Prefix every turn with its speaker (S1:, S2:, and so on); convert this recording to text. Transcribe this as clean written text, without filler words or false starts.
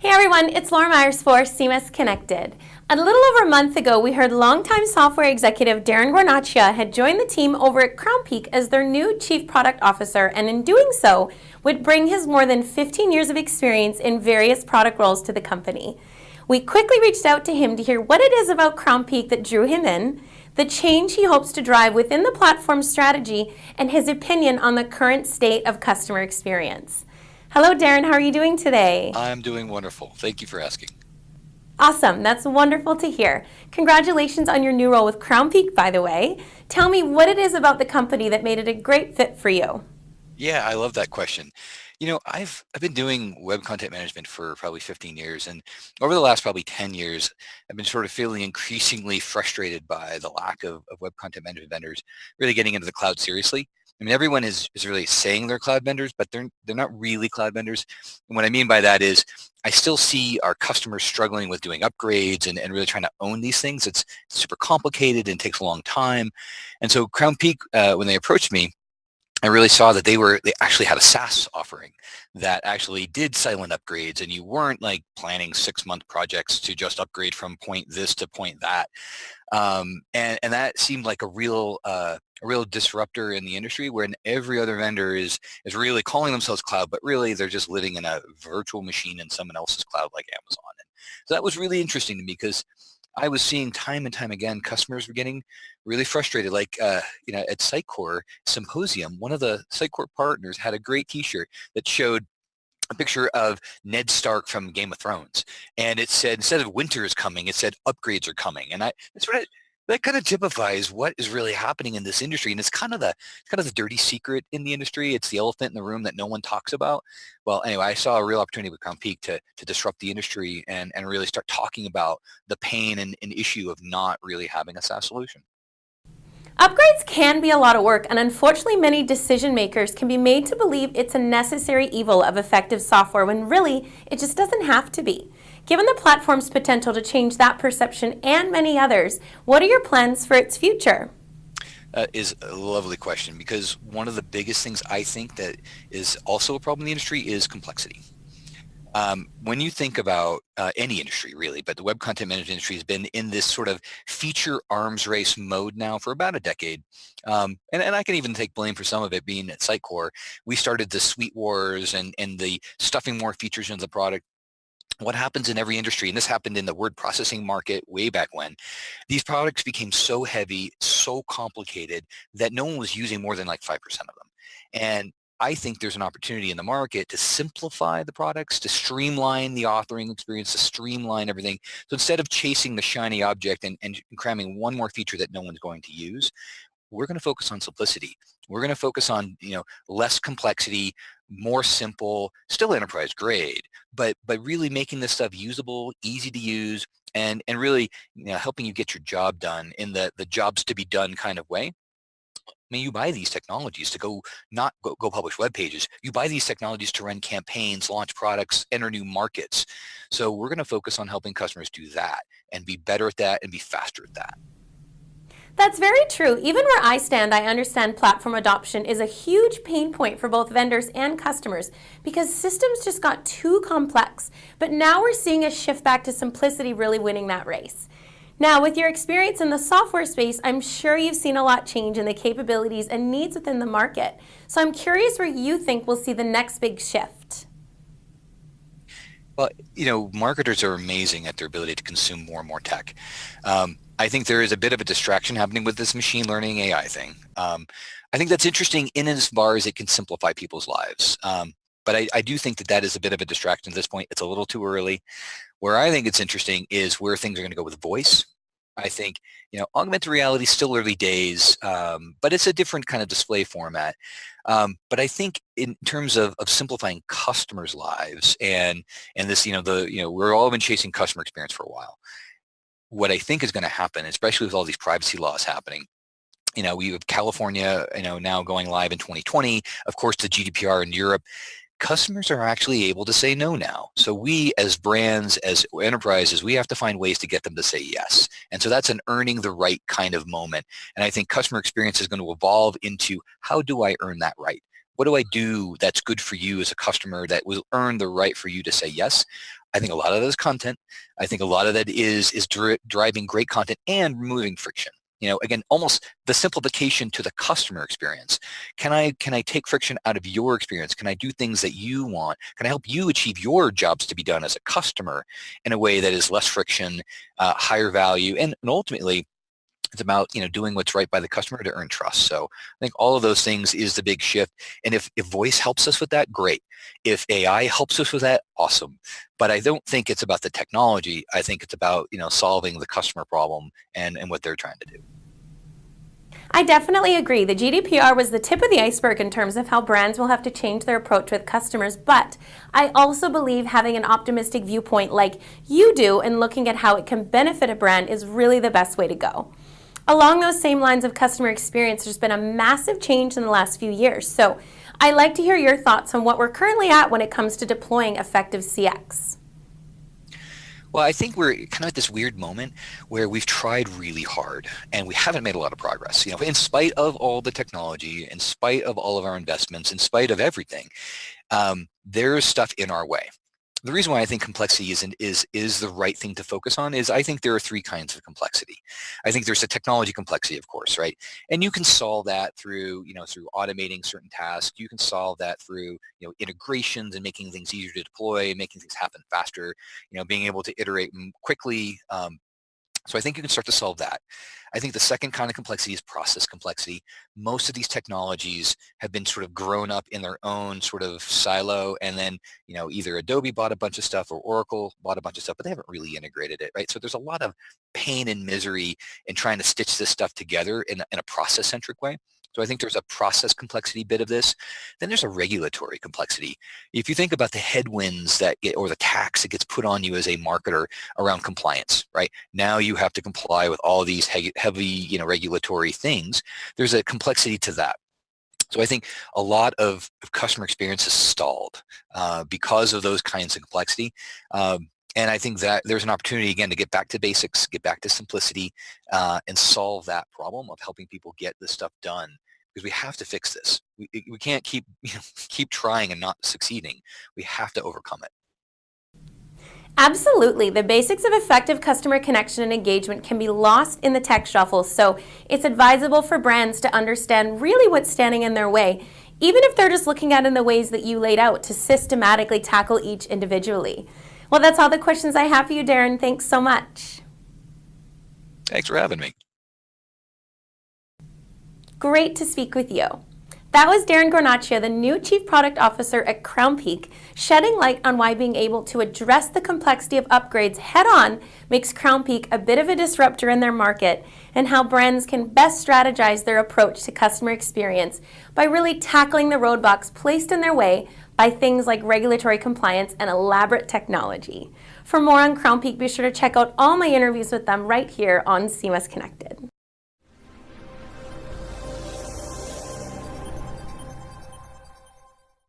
S1: Hey everyone, it's Laura Myers for CMS-Connected. A little over a month ago, we heard longtime software executive Darren Guarnaccia had joined the team over at Crownpeak as their new Chief Product Officer, and in doing so, would bring his more than 15 years of experience in various product roles to the company. We quickly reached out to him to hear what it is about Crownpeak that drew him in, the change he hopes to drive within the platform's strategy, and his opinion on the current state of customer experience. Hello, Darren. How are you doing today?
S2: I'm doing wonderful. Thank you for asking.
S1: Awesome. That's wonderful to hear. Congratulations on your new role with Crownpeak, by the way. Tell me what it is about the company that made it a great fit for you.
S2: Yeah, I love that question. I've been doing web content management for probably 15 years, and over the last probably 10 years, I've been sort of feeling increasingly frustrated by the lack of web content management vendors really getting into the cloud seriously. I mean, everyone is really saying they're cloud vendors, but they're not really cloud vendors. And what I mean by that is I still see our customers struggling with doing upgrades and really trying to own these things. It's super complicated and takes a long time. And so Crown Peak, when they approached me, I really saw that they actually had a SaaS offering that actually did silent upgrades, and you weren't like planning 6-month projects to just upgrade from point this to point that. And that seemed like a real disruptor in the industry, where every other vendor is really calling themselves cloud, but really they're just living in a virtual machine in someone else's cloud like Amazon. And so that was really interesting to me because I was seeing time and time again, customers were getting really frustrated. Like, at Sitecore Symposium, one of the Sitecore partners had a great t-shirt that showed a picture of Ned Stark from Game of Thrones. And it said, instead of winter is coming, it said upgrades are coming. And that kind of typifies what is really happening in this industry. And it's kind of the dirty secret in the industry. It's the elephant in the room that no one talks about. Well, anyway, I saw a real opportunity with Crown Peak to disrupt the industry and really start talking about the pain and issue of not really having a SaaS solution.
S1: Upgrades can be a lot of work, and unfortunately many decision makers can be made to believe it's a necessary evil of effective software when really it just doesn't have to be. Given the platform's potential to change that perception and many others, what are your plans for its future?
S2: Is a lovely question, because one of the biggest things I think that is also a problem in the industry is complexity. When you think about any industry really, but the web content management industry has been in this sort of feature arms race mode now for about a decade. And I can even take blame for some of it being at Sitecore. We started the suite wars and the stuffing more features into the product. What happens in every industry, and this happened in the word processing market way back when, these products became so heavy, so complicated that no one was using more than like 5% of them. And I think there's an opportunity in the market to simplify the products, to streamline the authoring experience, to streamline everything. So instead of chasing the shiny object and cramming one more feature that no one's going to use, we're going to focus on simplicity. We're going to focus on, less complexity, more simple, still enterprise grade, but really making this stuff usable, easy to use, and really, helping you get your job done in the jobs to be done kind of way. I mean, you buy these technologies to not go publish web pages. You buy these technologies to run campaigns, launch products, enter new markets. So we're going to focus on helping customers do that and be better at that and be faster at that.
S1: That's very true. Even where I stand, I understand platform adoption is a huge pain point for both vendors and customers because systems just got too complex. But now we're seeing a shift back to simplicity really winning that race. Now, with your experience in the software space, I'm sure you've seen a lot change in the capabilities and needs within the market. So I'm curious where you think we'll see the next big shift.
S2: Well, marketers are amazing at their ability to consume more and more tech. I think there is a bit of a distraction happening with this machine learning AI thing. I think that's interesting in as far as it can simplify people's lives. But I do think that is a bit of a distraction at this point. It's a little too early. Where I think it's interesting is where things are going to go with voice. I think, augmented reality is still early days, but it's a different kind of display format. But I think in terms of simplifying customers' lives and this, we're all been chasing customer experience for a while. What I think is going to happen, especially with all these privacy laws happening, we have California, now going live in 2020, of course, the GDPR in Europe. Customers are actually able to say no now. So we as brands, as enterprises, we have to find ways to get them to say yes. And so that's an earning the right kind of moment. And I think customer experience is going to evolve into, how do I earn that right? What do I do that's good for you as a customer that will earn the right for you to say yes? I think a lot of that is content. I think a lot of that is driving great content and removing friction. Again, almost the simplification to the customer experience. Can I take friction out of your experience? Can I do things that you want? Can I help you achieve your jobs to be done as a customer in a way that is less friction, higher value, and ultimately it's about doing what's right by the customer to earn trust. So I think all of those things is the big shift. And if voice helps us with that, great. If AI helps us with that, awesome. But I don't think it's about the technology. I think it's about solving the customer problem and what they're trying to do.
S1: I definitely agree. The GDPR was the tip of the iceberg in terms of how brands will have to change their approach with customers, but I also believe having an optimistic viewpoint like you do and looking at how it can benefit a brand is really the best way to go. Along those same lines of customer experience, there's been a massive change in the last few years. So I'd like to hear your thoughts on what we're currently at when it comes to deploying effective CX.
S2: Well, I think we're kind of at this weird moment where we've tried really hard and we haven't made a lot of progress. In spite of all the technology, in spite of all of our investments, in spite of everything, there's stuff in our way. The reason why I think complexity is the right thing to focus on is I think there are three kinds of complexity. I think there's a technology complexity, of course, right? And you can solve that through automating certain tasks. You can solve that through, integrations and making things easier to deploy, making things happen faster, being able to iterate quickly. So I think you can start to solve that. I think the second kind of complexity is process complexity. Most of these technologies have been sort of grown up in their own sort of silo, and then either Adobe bought a bunch of stuff or Oracle bought a bunch of stuff, but they haven't really integrated it, right? So there's a lot of pain and misery in trying to stitch this stuff together in a process-centric way. So I think there's a process complexity bit of this. Then there's a regulatory complexity. If you think about the headwinds or the tax that gets put on you as a marketer around compliance, right? Now you have to comply with all these heavy, regulatory things. There's a complexity to that. So I think a lot of customer experience is stalled because of those kinds of complexity. And I think that there's an opportunity, again, to get back to basics, get back to simplicity, and solve that problem of helping people get this stuff done. Because we have to fix this. We can't keep trying and not succeeding. We have to overcome it.
S1: Absolutely. The basics of effective customer connection and engagement can be lost in the tech shuffle, so it's advisable for brands to understand really what's standing in their way, even if they're just looking at it in the ways that you laid out to systematically tackle each individually. Well, that's all the questions I have for you, Darren. Thanks so much.
S2: Thanks for having me.
S1: Great to speak with you. That was Darren Guarnaccia, the new Chief Product Officer at Crownpeak, shedding light on why being able to address the complexity of upgrades head-on makes Crownpeak a bit of a disruptor in their market, and how brands can best strategize their approach to customer experience by really tackling the roadblocks placed in their way by things like regulatory compliance and elaborate technology. For more on Crownpeak, be sure to check out all my interviews with them right here on CMS Connected.